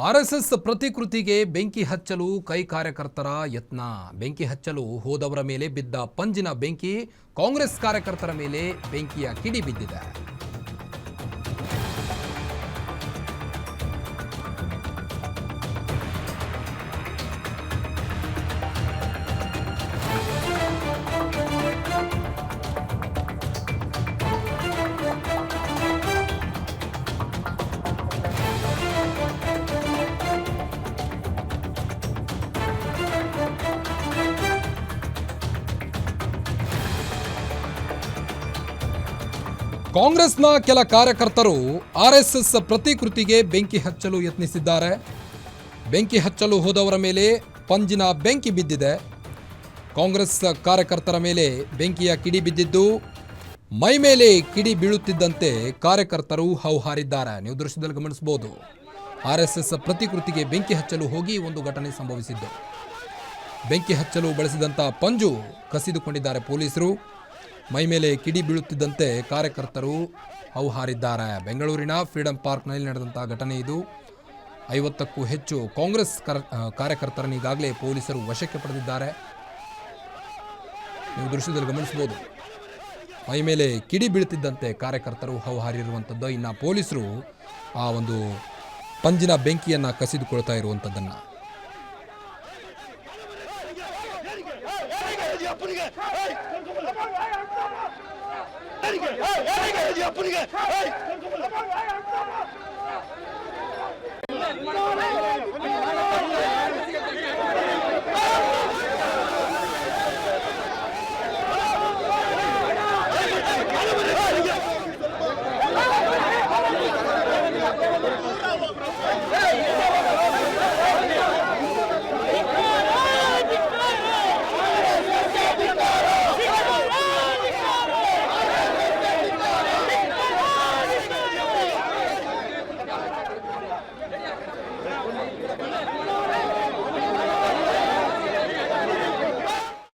RSS ಪ್ರತಿಕೃತಿಗೆ ಬೆಂಕಿ ಹಚ್ಚಲು ಕೈ ಕಾರ್ಯಕರ್ತರ ಯತ್ನ. ಬೆಂಕಿ ಹಚ್ಚಲು ಹೋದವರ ಮೇಲೆ ಬಿದ್ದ ಪಂಜಿನ ಬೆಂಕಿ ಕಾಂಗ್ರೆಸ್ ಕಾರ್ಯಕರ್ತರ ಮೇಲೆ ಬೆಂಕಿಯ ಕಿಡಿ ಬಿದ್ದಿದೆ. ಕಾಂಗ್ರೆಸ್ನ ಕೆಲ ಕಾರ್ಯಕರ್ತರು ಆರ್ಎಸ್ಎಸ್ ಪ್ರತಿಕೃತಿಗೆ ಬೆಂಕಿ ಹಚ್ಚಲು ಯತ್ನಿಸಿದ್ದಾರೆ. ಬೆಂಕಿ ಹಚ್ಚಲು ಹೋದವರ ಮೇಲೆ ಪಂಜಿನ ಬೆಂಕಿ ಬಿದ್ದಿದೆ. ಕಾಂಗ್ರೆಸ್ ಕಾರ್ಯಕರ್ತರ ಮೇಲೆ ಬೆಂಕಿಯ ಕಿಡಿ ಬಿದ್ದಿದ್ದು, ಮೈ ಮೇಲೆ ಕಿಡಿ ಬೀಳುತ್ತಿದ್ದಂತೆ ಕಾರ್ಯಕರ್ತರು ಹೌಹಾರಿದ್ದಾರೆ. ನೀವು ದೃಶ್ಯದಲ್ಲಿ ಗಮನಿಸಬಹುದು. ಆರ್ಎಸ್ಎಸ್ ಪ್ರತಿಕೃತಿಗೆ ಬೆಂಕಿ ಹಚ್ಚಲು ಹೋಗಿ ಒಂದು ಘಟನೆ ಸಂಭವಿಸಿದ್ದು, ಬೆಂಕಿ ಹಚ್ಚಲು ಬಳಸಿದಂಥ ಪಂಜು ಕಸಿದುಕೊಂಡಿದ್ದಾರೆ ಪೊಲೀಸರು. ಮೈ ಮೇಲೆ ಕಿಡಿ ಬೀಳುತ್ತಿದ್ದಂತೆ ಕಾರ್ಯಕರ್ತರು ಹೌಹಾರಿದ್ದಾರೆ. ಬೆಂಗಳೂರಿನ ಫ್ರೀಡಂ ಪಾರ್ಕ್ನಲ್ಲಿ ನಡೆದಂಥ ಘಟನೆ ಇದು. 50ಕ್ಕೂ ಹೆಚ್ಚು ಕಾಂಗ್ರೆಸ್ ಕಾರ್ಯಕರ್ತರನ್ನು ಈಗಾಗಲೇ ಪೊಲೀಸರು ವಶಕ್ಕೆ ಪಡೆದಿದ್ದಾರೆ. ನೀವು ದೃಶ್ಯದಲ್ಲಿ ಗಮನಿಸಬಹುದು. ಮೈ ಮೇಲೆ ಕಿಡಿ ಬೀಳುತ್ತಿದ್ದಂತೆ ಕಾರ್ಯಕರ್ತರು ಹೌಹಾರಿರುವಂಥದ್ದು. ಇನ್ನು ಪೊಲೀಸರು ಆ ಒಂದು ಪಂಜಿನ ಬೆಂಕಿಯನ್ನು ಕಸಿದುಕೊಳ್ತಾ ಇರುವಂಥದ್ದನ್ನು